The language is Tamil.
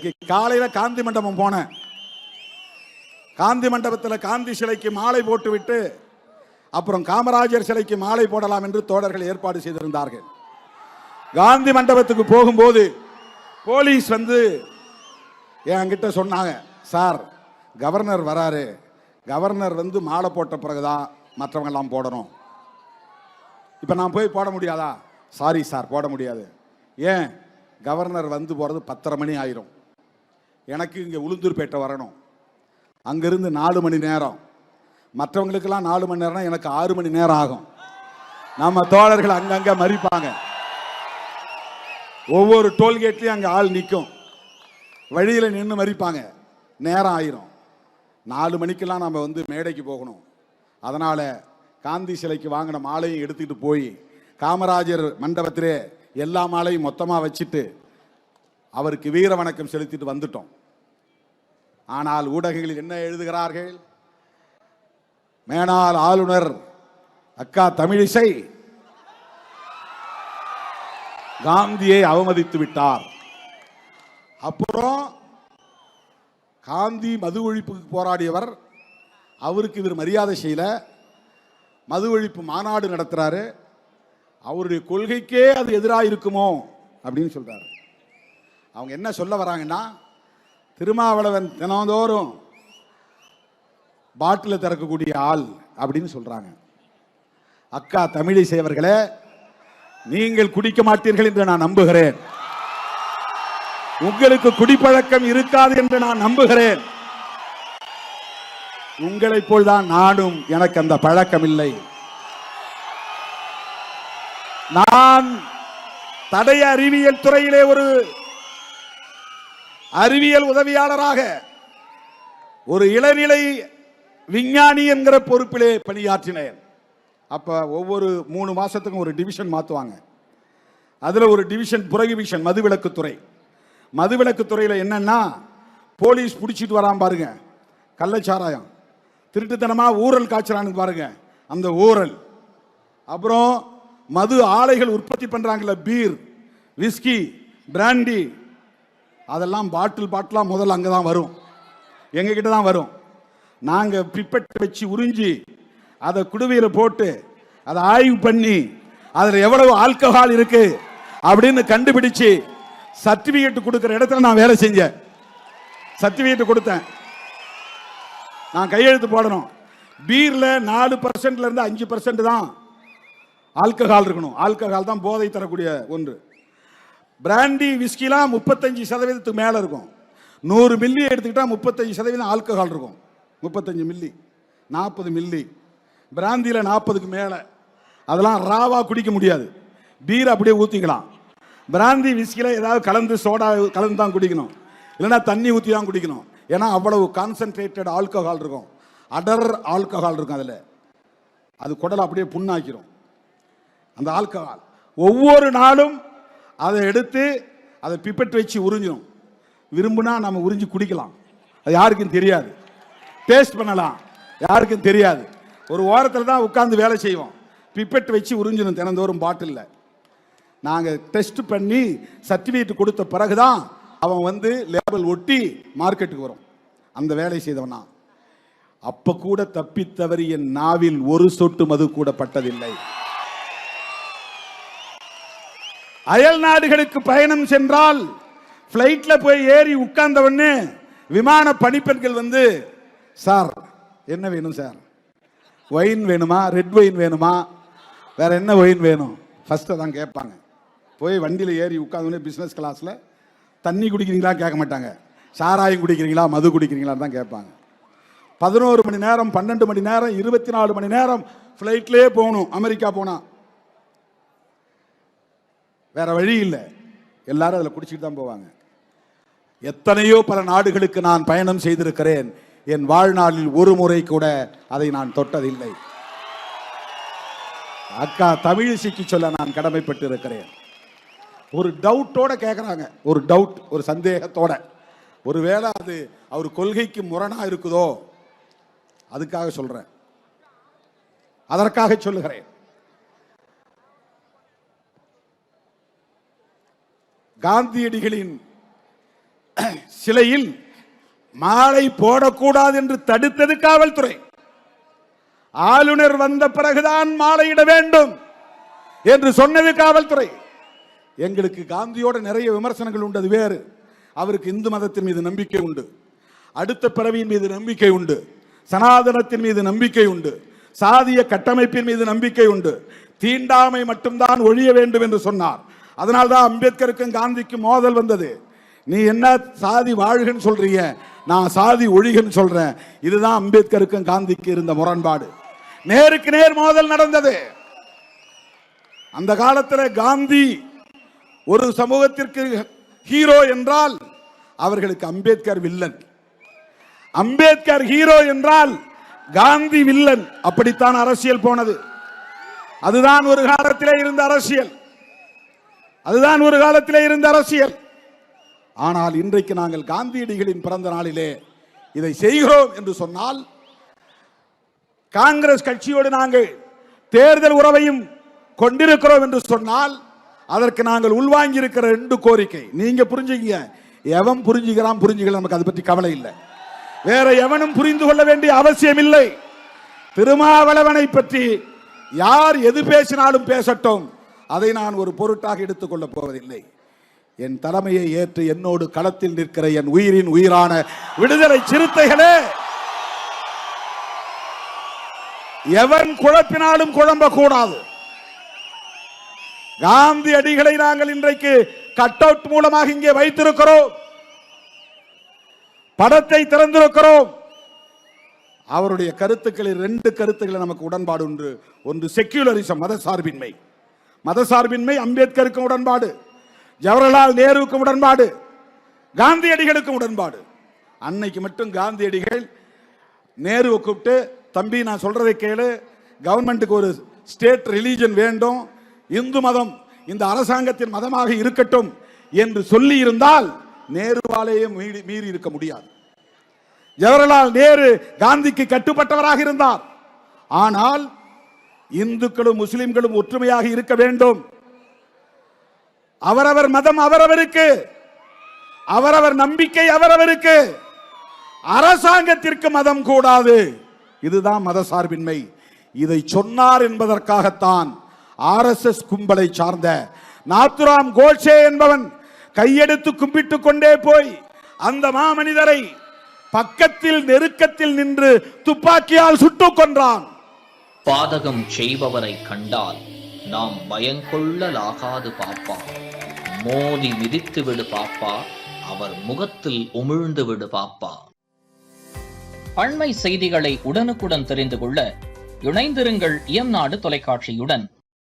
இன்னைக்கு காலையில காந்தி மண்டபம் போனேன். காந்தி மண்டபத்தில் காந்தி சிலைக்கு மாலை போட்டு விட்டு அப்புறம் காமராஜர் சிலைக்கு மாலை போடலாம் என்று தோழர்கள் ஏற்பாடு செய்திருந்தார்கள். காந்தி மண்டபத்துக்கு போகும்போது போலீஸ் வந்து என்கிட்ட சொன்னாங்க, சார் கவர்னர் வராரு, கவர்னர் வந்து மாலை போட்ட பிறகுதான் மற்றவங்க எல்லாம் போடணும். இப்ப நான் போய் போட முடியாதா? சாரி சார், போட முடியாது. ஏன்? கவர்னர் வந்து போறது 10:30 மணி ஆயிரும். எனக்கு இங்க உளுந்தூர்பேட்டை வரணும். அங்கிருந்து 4 மணி நேரம், மற்றவங்களுக்கெல்லாம் 4 மணி நேரம், எனக்கு 6 மணி நேரம் ஆகும். நம்ம தோழர்கள் அங்கங்க மறிப்பாங்க. ஒவ்வொரு டோல்கேட்லயும் அங்க ஆள் நிற்கும், வழியில நின்று மறிப்பாங்க, நேரம் ஆயிரும். 4 மணிக்கெல்லாம் நம்ம வந்து மேடைக்கு போகணும். அதனால காந்தி சிலைக்கு வாங்கின மாலையும் எடுத்துக்கிட்டு போய் காமராஜர் மண்டபத்திலே எல்லா மாலையும் மொத்தமா வச்சுட்டு அவருக்கு வீர வணக்கம் செலுத்திட்டு வந்துட்டோம். ஆனால் ஊடகங்களில் என்ன எழுதுகிறார்கள்? மேனாள் ஆளுநர் அக்கா தமிழிசை காந்தியை அவமதித்து விட்டார். அப்புறம் காந்தி மது ஒழிப்புக்கு போராடியவர், அவருக்கு இவர் மரியாதை செய்யல, மது ஒழிப்பு மாநாடு நடத்துறாரு, அவருடைய கொள்கைக்கே அது எதிராக இருக்குமோ அப்படின்னு சொல்றாரு. அவங்க என்ன சொல்ல வராங்கன்னா, திருமாவளவன் தினந்தோறும் பாட்டில் திறக்கக்கூடிய ஆள் அப்படின்னு சொல்றாங்க. அக்கா தமிழிசை அவர்களே, நீங்கள் குடிக்க மாட்டீர்கள் என்று நான் நம்புகிறேன். உங்களுக்கு குடிப்பழக்கம் இருக்காது என்று நான் நம்புகிறேன். உங்களை போல்தான் நானும், எனக்கு அந்த பழக்கம் இல்லை. நான் தடய அறிவியல் துறையிலே ஒரு அறிவியல் உதவியாளராக, ஒரு இளநிலை விஞ்ஞானி என்கிற பொறுப்பிலே பணியாற்றினேன். அப்ப ஒவ்வொரு 3 மாசத்துக்கும் ஒரு டிவிஷன் மாத்துவாங்க. அதுல ஒரு டிவிஷன் புரகிவிஷன் மதுவிலக்குத்துறை. மதுவிலக்குத்துறையில் என்னன்னா, போலீஸ் பிடிச்சிட்டு வரான் பாருங்க கள்ளச்சாராயம், திருட்டுத்தனமா ஊரல் காய்ச்சறான்னு பாருங்க அந்த ஊரல். அப்புறம் மது ஆலைகள் உற்பத்தி பண்றாங்கல்ல, பீர், விஸ்கி, பிராண்டி, அதெல்லாம் பாட்டிலா முதல்ல அங்கதான் வரும், எங்க கிட்ட தான் வரும். நாங்க பிப்பெட் வச்சு உறிஞ்சி அதை குடுவையில போட்டு அதை ஆய்வு பண்ணி அதுல எவ்வளவு ஆல்கஹால் இருக்கு அப்படின்னு கண்டுபிடிச்சு சர்டிபிகேட் கொடுக்கிற இடத்துல நான் வேலை செஞ்சேன். சர்டிபிகேட் கொடுத்தேன், நான் கையெழுத்து போடணும். பீர்ல 4% இருந்து 5% தான் ஆல்கஹால் இருக்கணும். ஆல்கஹால் தான் போதை தரக்கூடிய ஒன்று. பிராண்டி விஸ்கிலாம் 35% மேல இருக்கும். 100 மில்லி எடுத்துக்கிட்டா 35% ஆல்கஹால் இருக்கும். 35 மில்லி, 40 மில்லி. பிராந்தியில 40க்கு மேல. அதெல்லாம் ராவா குடிக்க முடியாது, பீர் அப்படியே ஊத்திக்கலாம். பிராந்தி விஸ்கில ஏதாவது கலந்து சோடா கலந்து தான் குடிக்கணும், இல்லைன்னா தண்ணி ஊற்றி தான் குடிக்கணும். ஏன்னா அவ்வளவு கான்சென்ட்ரேட்டட் ஆல்கஹால் இருக்கும், அடர் ஆல்கஹால் இருக்கும். அதில் அது குடலை அப்படியே புண்ணாக்கிரும் அந்த ஆல்கஹால். ஒவ்வொரு நாளும் அதை எடுத்து அதை பிப்பெட் வச்சு உறிஞ்சிடும். விரும்புனா நம்ம உறிஞ்சி குடிக்கலாம், அது யாருக்கும் தெரியாது. டேஸ்ட் பண்ணலாம், யாருக்கும் தெரியாது. ஒரு ஓரத்தில் தான் உட்கார்ந்து வேலை செய்வோம். பிப்பெட் வச்சு உறிஞ்சிடும் தினந்தோறும் பாட்டில். நாங்கள் டெஸ்ட் பண்ணி சர்டிஃபிகேட் கொடுத்த பிறகுதான் அவன் வந்து லேபிள் ஒட்டி மார்க்கெட்டுக்கு வரும். அந்த வேலை செய்தவனா. அப்ப கூட தப்பித்தவறி என் நாவில் ஒரு சொட்டு மது கூட பட்டதில்லை. அயல் நாடுகளுக்கு பயணம் சென்றால் பிளைட்ல போய் ஏறி உட்கார்ந்தவன்னு விமான பணிப்பெண்கள் வந்து, சார் என்ன வேணும் சார்? ஒயின் வேணுமா, ரெட் ஒயின் வேணுமா, வேற என்ன ஒயின் வேணும் ஃபர்ஸ்ட் தான் கேட்பாங்க. போய் வண்டியில் ஏறி உட்காந்து பிஸ்னஸ் கிளாஸில் தண்ணி குடிக்கிறீங்களா கேட்க மாட்டாங்க, சாராயம் குடிக்கிறீங்களா மது குடிக்கிறீங்களா தான் கேட்பாங்க. 11 மணி நேரம், 12 மணி நேரம், 24 மணி நேரம் ஃப்ளைட்லேயே போகணும். அமெரிக்கா போனா வேற வழி இல்லை, எல்லாரும் அதில் குடிச்சிட்டு தான் போவாங்க. எத்தனையோ பல நாடுகளுக்கு நான் பயணம் செய்திருக்கிறேன். என் வாழ்நாளில் ஒரு முறை கூட அதை நான் தொட்டதில்லை. அக்கா தமிழிசைக்கு சொல்ல நான் கடமைப்பட்டு இருக்கிறேன். ஒரு டவுட்டோட கேட்குறாங்க, ஒரு டவுட், ஒரு சந்தேகத்தோட. ஒருவேளை அது அவர் கொள்கைக்கு முரணா இருக்குதோ, அதுக்காக சொல்றேன், அதற்காக சொல்லுகிறேன். காந்தியடிகளின் சிலையில் மாலை போடக்கூடாது என்று தடுத்தது காவல்துறை. ஆளுநர் வந்த பிறகுதான் மாலையிட வேண்டும் என்று சொன்னது காவல்துறை. எங்களுக்கு காந்தியோட நிறைய விமர்சனங்கள் உண்டு, அது வேறு. அவருக்கு இந்து மதத்தின் மீது நம்பிக்கை உண்டு, அடுத்த பிறவியின் மீது நம்பிக்கை உண்டு, சனாதனத்தின் மீது நம்பிக்கை உண்டு, சாதிய கட்டமைப்பின் மீது நம்பிக்கை உண்டு. தீண்டாமை மட்டும்தான் ஒழிய வேண்டும் என்று சொன்னார். அதனால்தான் அம்பேத்கருக்கும் காந்திக்கும் மோதல் வந்தது. நீ என்ன சாதி வாழ்கன்னு சொல்றீங்க, நான் சாதி ஒழிகன்னு சொல்றேன். இதுதான் அம்பேத்கருக்கும் காந்திக்கு இருந்த முரண்பாடு. நேருக்கு நேர் மோதல் நடந்தது. அந்த காலத்தில் காந்தி ஒரு சமூகத்திற்கு ஹீரோ என்றால் அவர்களுக்கு அம்பேத்கர் வில்லன், அம்பேத்கர் ஹீரோ என்றால் காந்தி வில்லன். அப்படித்தான் அரசியல் போனது. அதுதான் ஒரு காலத்திலே இருந்த அரசியல், அதுதான் ஒரு காலத்திலே இருந்த அரசியல். ஆனால் இன்றைக்கு நாங்கள் காந்தியடிகளின் பிறந்த நாளிலே இதை செய்கிறோம் என்று சொன்னால், காங்கிரஸ் கட்சியோடு நாங்கள் தேர்தல் உறவையும் கொண்டிருக்கிறோம் என்று சொன்னால், அதற்கு நாங்கள் உள்வாங்கி இருக்கிற 2 கோரிக்கை நீங்க புரிஞ்சுக்கீங்க. எவன் புரிஞ்சுக்கிறான் புரிஞ்சுக்கலாம், நமக்கு அதை பற்றி கவலை இல்லை. வேற எவனும் புரிந்து கொள்ள வேண்டிய அவசியம் இல்லை. திருமாவளவனை பற்றி யார் எது பேசினாலும் பேசட்டும், அதை நான் ஒரு பொருட்டாக எடுத்துக் கொள்ளப் போவதில்லை. என் தலைமையை ஏற்று என்னோடு களத்தில் நிற்கிற என் உயிரின் உயிரான விடுதலை சிறுத்தைகளே, எவன் குழப்பினாலும் குழம்ப கூடாது. காந்தி அடிகளை நாங்கள் இன்றைக்கு கட் அவுட் மூலமாக இங்கே வைத்திருக்கிறோம், படத்தை திறந்திருக்கிறோம். அவருடைய கருத்துக்களில் 2 கருத்துக்களை நமக்கு உடன்பாடு உண்டு. ஒன்று செக்யூலரிசம், மதசார்பின்மை. மதசார்பின்மை அம்பேத்கருக்கும் உடன்பாடு, ஜவஹர்லால் நேருவுக்கும் உடன்பாடு, காந்தியடிகளுக்கும் உடன்பாடு. அன்னைக்கு மட்டும் காந்தியடிகள் நேருவை கூப்பிட்டு, தம்பி நான் சொல்றதை கேளு, கவர்மெண்ட்டுக்கு ஒரு ஸ்டேட் ரிலீஜன் வேண்டும், இந்து மதம் இந்த அரசாங்கத்தின் மதமாக இருக்கட்டும் என்று சொல்லி இருந்தால் நேருவாலேயே மீறி இருக்க முடியாது. ஜவஹர்லால் நேரு காந்திக்கு கட்டுப்பட்டவராக இருந்தார். ஆனால் இந்துக்களும் முஸ்லிம்களும் ஒற்றுமையாக இருக்க வேண்டும், அவரவர் மதம் அவரவருக்கு, அவரவர் நம்பிக்கை அவரவருக்கு, அரசாங்கத்திற்கு மதம் கூடாது. இதுதான் மதசார்பின்மை. இதை சொன்னார் என்பதற்காகத்தான் RSS கும்பலை சார்ந்த நாத்துராம் கோட்சே என்பவன் கையெடுத்து கும்பிட்டு கொண்டே போய் அந்த மாமனிதரை பக்கத்தில் நெருக்கத்தில் நின்று துப்பாக்கியால் சுட்டுக் கொன்றான். பாதகம் செய்பவரை கண்டால் நாம் பயங்கொள்ளலாகாது பாப்பா, மோதி மிதித்து விடு பாப்பா, அவர் முகத்தில் உமிழ்ந்து விடு பாப்பா. அண்மை செய்திகளை உடனுக்குடன் தெரிந்து கொள்ள இணைந்திருங்கள் இயம்நாடு தொலைக்காட்சியுடன்.